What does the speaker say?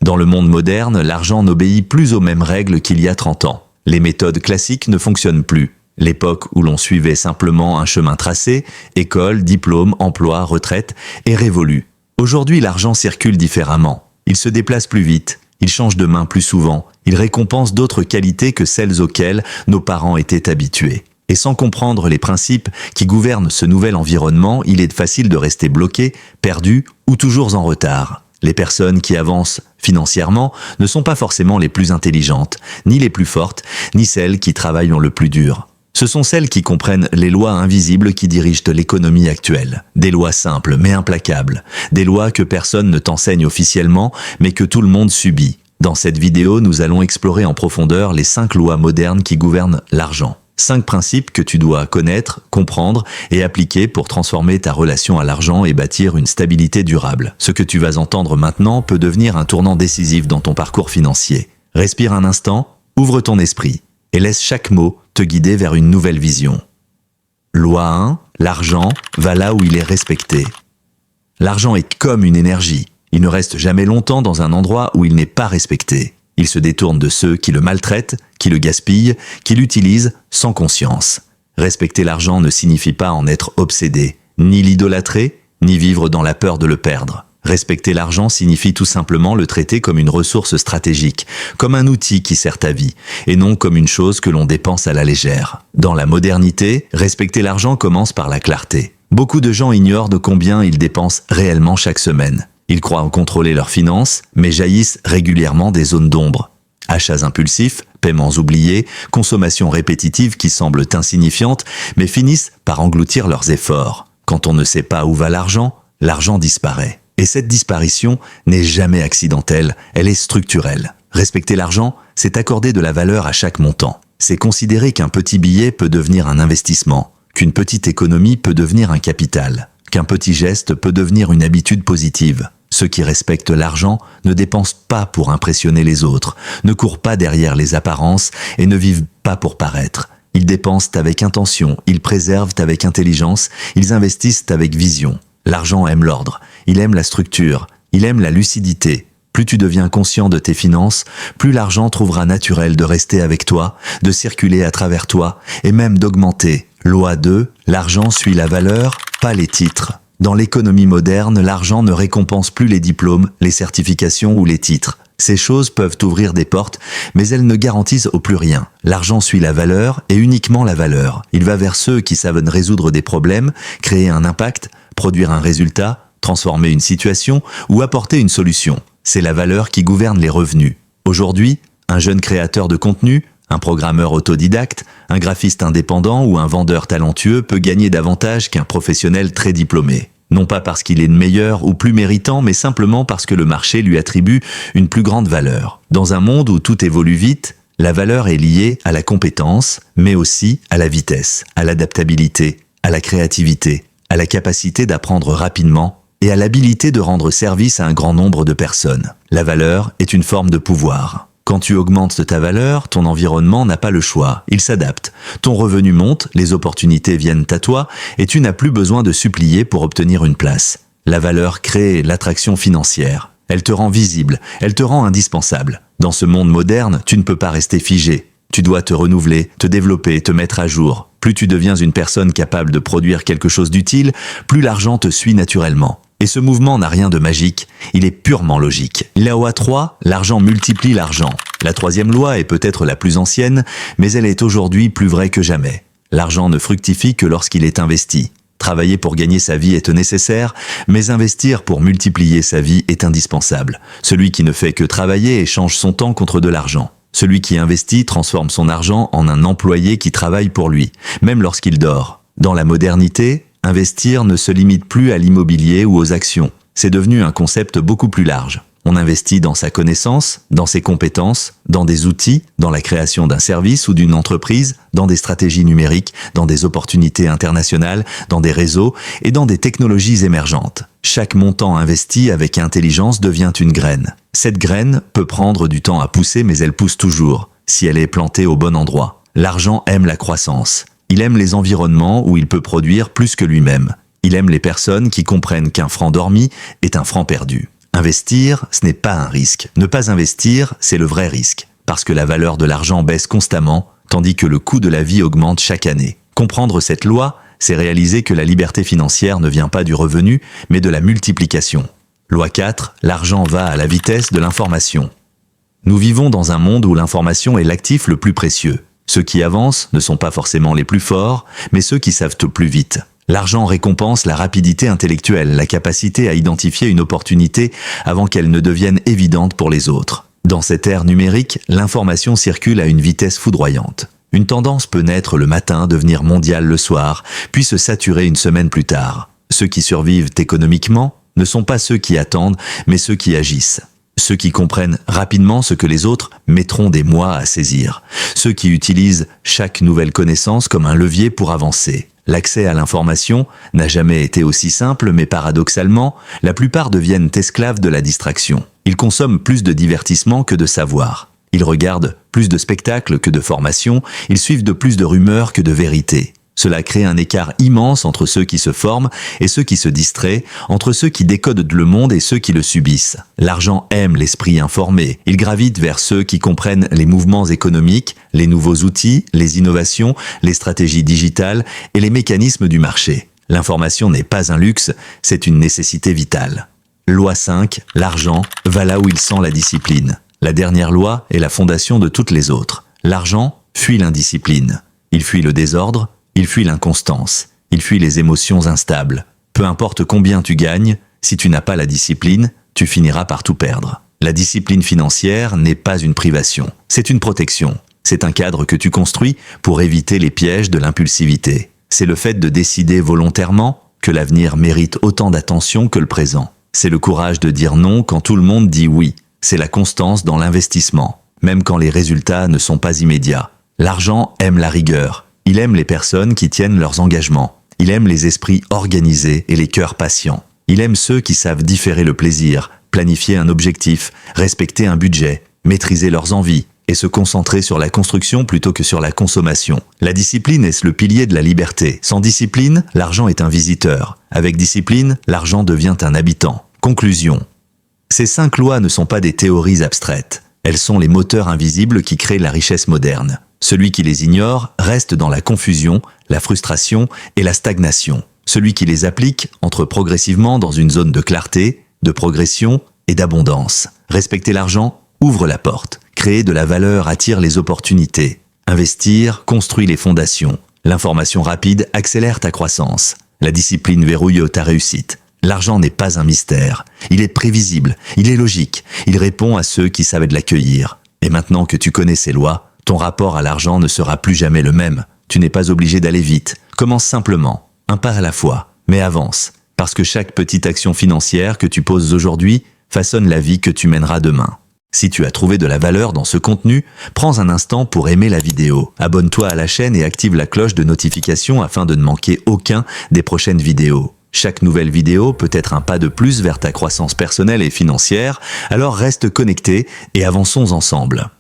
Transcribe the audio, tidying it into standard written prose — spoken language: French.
Dans le monde moderne, l'argent n'obéit plus aux mêmes règles qu'il y a 30 ans. Les méthodes classiques ne fonctionnent plus. L'époque où l'on suivait simplement un chemin tracé, école, diplôme, emploi, retraite, est révolue. Aujourd'hui, l'argent circule différemment. Il se déplace plus vite, il change de main plus souvent, il récompense d'autres qualités que celles auxquelles nos parents étaient habitués. Et sans comprendre les principes qui gouvernent ce nouvel environnement, il est facile de rester bloqué, perdu ou toujours en retard. Les personnes qui avancent financièrement ne sont pas forcément les plus intelligentes, ni les plus fortes, ni celles qui travaillent le plus dur. Ce sont celles qui comprennent les lois invisibles qui dirigent l'économie actuelle. Des lois simples mais implacables. Des lois que personne ne t'enseigne officiellement, mais que tout le monde subit. Dans cette vidéo, nous allons explorer en profondeur les 5 lois modernes qui gouvernent l'argent. 5 principes que tu dois connaître, comprendre et appliquer pour transformer ta relation à l'argent et bâtir une stabilité durable. Ce que tu vas entendre maintenant peut devenir un tournant décisif dans ton parcours financier. Respire un instant, ouvre ton esprit et laisse chaque mot te guider vers une nouvelle vision. Loi 1, l'argent va là où il est respecté. L'argent est comme une énergie. Il ne reste jamais longtemps dans un endroit où il n'est pas respecté. Il se détourne de ceux qui le maltraitent, qui le gaspillent, qui l'utilisent sans conscience. Respecter l'argent ne signifie pas en être obsédé, ni l'idolâtrer, ni vivre dans la peur de le perdre. Respecter l'argent signifie tout simplement le traiter comme une ressource stratégique, comme un outil qui sert ta vie, et non comme une chose que l'on dépense à la légère. Dans la modernité, respecter l'argent commence par la clarté. Beaucoup de gens ignorent de combien ils dépensent réellement chaque semaine. Ils croient en contrôler leurs finances, mais jaillissent régulièrement des zones d'ombre. Achats impulsifs, paiements oubliés, consommations répétitives qui semblent insignifiantes, mais finissent par engloutir leurs efforts. Quand on ne sait pas où va l'argent, l'argent disparaît. Et cette disparition n'est jamais accidentelle, elle est structurelle. Respecter l'argent, c'est accorder de la valeur à chaque montant. C'est considérer qu'un petit billet peut devenir un investissement, qu'une petite économie peut devenir un capital, qu'un petit geste peut devenir une habitude positive. Ceux qui respectent l'argent ne dépensent pas pour impressionner les autres, ne courent pas derrière les apparences et ne vivent pas pour paraître. Ils dépensent avec intention, ils préservent avec intelligence, ils investissent avec vision. L'argent aime l'ordre, il aime la structure, il aime la lucidité. Plus tu deviens conscient de tes finances, plus l'argent trouvera naturel de rester avec toi, de circuler à travers toi et même d'augmenter. Loi 2, l'argent suit la valeur, pas les titres. Dans l'économie moderne, l'argent ne récompense plus les diplômes, les certifications ou les titres. Ces choses peuvent ouvrir des portes, mais elles ne garantissent au plus rien. L'argent suit la valeur et uniquement la valeur. Il va vers ceux qui savent résoudre des problèmes, créer un impact, produire un résultat, transformer une situation ou apporter une solution. C'est la valeur qui gouverne les revenus. Aujourd'hui, un jeune créateur de contenu, un programmeur autodidacte, un graphiste indépendant ou un vendeur talentueux peut gagner davantage qu'un professionnel très diplômé. Non pas parce qu'il est meilleur ou plus méritant, mais simplement parce que le marché lui attribue une plus grande valeur. Dans un monde où tout évolue vite, la valeur est liée à la compétence, mais aussi à la vitesse, à l'adaptabilité, à la créativité, à la capacité d'apprendre rapidement et à l'habilité de rendre service à un grand nombre de personnes. La valeur est une forme de pouvoir. Quand tu augmentes ta valeur, ton environnement n'a pas le choix, il s'adapte. Ton revenu monte, les opportunités viennent à toi et tu n'as plus besoin de supplier pour obtenir une place. La valeur crée l'attraction financière. Elle te rend visible, elle te rend indispensable. Dans ce monde moderne, tu ne peux pas rester figé. Tu dois te renouveler, te développer, te mettre à jour. Plus tu deviens une personne capable de produire quelque chose d'utile, plus l'argent te suit naturellement. Et ce mouvement n'a rien de magique, il est purement logique. La loi 3, l'argent multiplie l'argent. La 3e loi est peut-être la plus ancienne, mais elle est aujourd'hui plus vraie que jamais. L'argent ne fructifie que lorsqu'il est investi. Travailler pour gagner sa vie est nécessaire, mais investir pour multiplier sa vie est indispensable. Celui qui ne fait que travailler échange son temps contre de l'argent. Celui qui investit transforme son argent en un employé qui travaille pour lui, même lorsqu'il dort. Dans la modernité, investir ne se limite plus à l'immobilier ou aux actions. C'est devenu un concept beaucoup plus large. On investit dans sa connaissance, dans ses compétences, dans des outils, dans la création d'un service ou d'une entreprise, dans des stratégies numériques, dans des opportunités internationales, dans des réseaux et dans des technologies émergentes. Chaque montant investi avec intelligence devient une graine. Cette graine peut prendre du temps à pousser, mais elle pousse toujours, si elle est plantée au bon endroit. L'argent aime la croissance. Il aime les environnements où il peut produire plus que lui-même. Il aime les personnes qui comprennent qu'un franc dormi est un franc perdu. Investir, ce n'est pas un risque. Ne pas investir, c'est le vrai risque. Parce que la valeur de l'argent baisse constamment, tandis que le coût de la vie augmente chaque année. Comprendre cette loi, c'est réaliser que la liberté financière ne vient pas du revenu, mais de la multiplication. Loi 4, l'argent va à la vitesse de l'information. Nous vivons dans un monde où l'information est l'actif le plus précieux. Ceux qui avancent ne sont pas forcément les plus forts, mais ceux qui savent au plus vite. L'argent récompense la rapidité intellectuelle, la capacité à identifier une opportunité avant qu'elle ne devienne évidente pour les autres. Dans cette ère numérique, l'information circule à une vitesse foudroyante. Une tendance peut naître le matin, devenir mondiale le soir, puis se saturer une semaine plus tard. Ceux qui survivent économiquement ne sont pas ceux qui attendent, mais ceux qui agissent. Ceux qui comprennent rapidement ce que les autres mettront des mois à saisir. Ceux qui utilisent chaque nouvelle connaissance comme un levier pour avancer. L'accès à l'information n'a jamais été aussi simple, mais paradoxalement, la plupart deviennent esclaves de la distraction. Ils consomment plus de divertissement que de savoir. Ils regardent plus de spectacles que de formations, ils suivent de plus de rumeurs que de vérités. Cela crée un écart immense entre ceux qui se forment et ceux qui se distraient, entre ceux qui décodent le monde et ceux qui le subissent. L'argent aime l'esprit informé. Il gravite vers ceux qui comprennent les mouvements économiques, les nouveaux outils, les innovations, les stratégies digitales et les mécanismes du marché. L'information n'est pas un luxe, c'est une nécessité vitale. Loi 5, l'argent va là où il sent la discipline. La dernière loi est la fondation de toutes les autres. L'argent fuit l'indiscipline. Il fuit le désordre. Il fuit l'inconstance, il fuit les émotions instables. Peu importe combien tu gagnes, si tu n'as pas la discipline, tu finiras par tout perdre. La discipline financière n'est pas une privation, c'est une protection. C'est un cadre que tu construis pour éviter les pièges de l'impulsivité. C'est le fait de décider volontairement que l'avenir mérite autant d'attention que le présent. C'est le courage de dire non quand tout le monde dit oui. C'est la constance dans l'investissement, même quand les résultats ne sont pas immédiats. L'argent aime la rigueur. Il aime les personnes qui tiennent leurs engagements. Il aime les esprits organisés et les cœurs patients. Il aime ceux qui savent différer le plaisir, planifier un objectif, respecter un budget, maîtriser leurs envies et se concentrer sur la construction plutôt que sur la consommation. La discipline est le pilier de la liberté. Sans discipline, l'argent est un visiteur. Avec discipline, l'argent devient un habitant. Conclusion. Ces 5 lois ne sont pas des théories abstraites. Elles sont les moteurs invisibles qui créent la richesse moderne. Celui qui les ignore reste dans la confusion, la frustration et la stagnation. Celui qui les applique entre progressivement dans une zone de clarté, de progression et d'abondance. Respecter l'argent ouvre la porte. Créer de la valeur attire les opportunités. Investir construit les fondations. L'information rapide accélère ta croissance. La discipline verrouille ta réussite. L'argent n'est pas un mystère. Il est prévisible, il est logique. Il répond à ceux qui savent l'accueillir. Et maintenant que tu connais ces lois, ton rapport à l'argent ne sera plus jamais le même. Tu n'es pas obligé d'aller vite. Commence simplement, un pas à la fois, mais avance. Parce que chaque petite action financière que tu poses aujourd'hui façonne la vie que tu mèneras demain. Si tu as trouvé de la valeur dans ce contenu, prends un instant pour aimer la vidéo. Abonne-toi à la chaîne et active la cloche de notification afin de ne manquer aucun des prochaines vidéos. Chaque nouvelle vidéo peut être un pas de plus vers ta croissance personnelle et financière, alors reste connecté et avançons ensemble.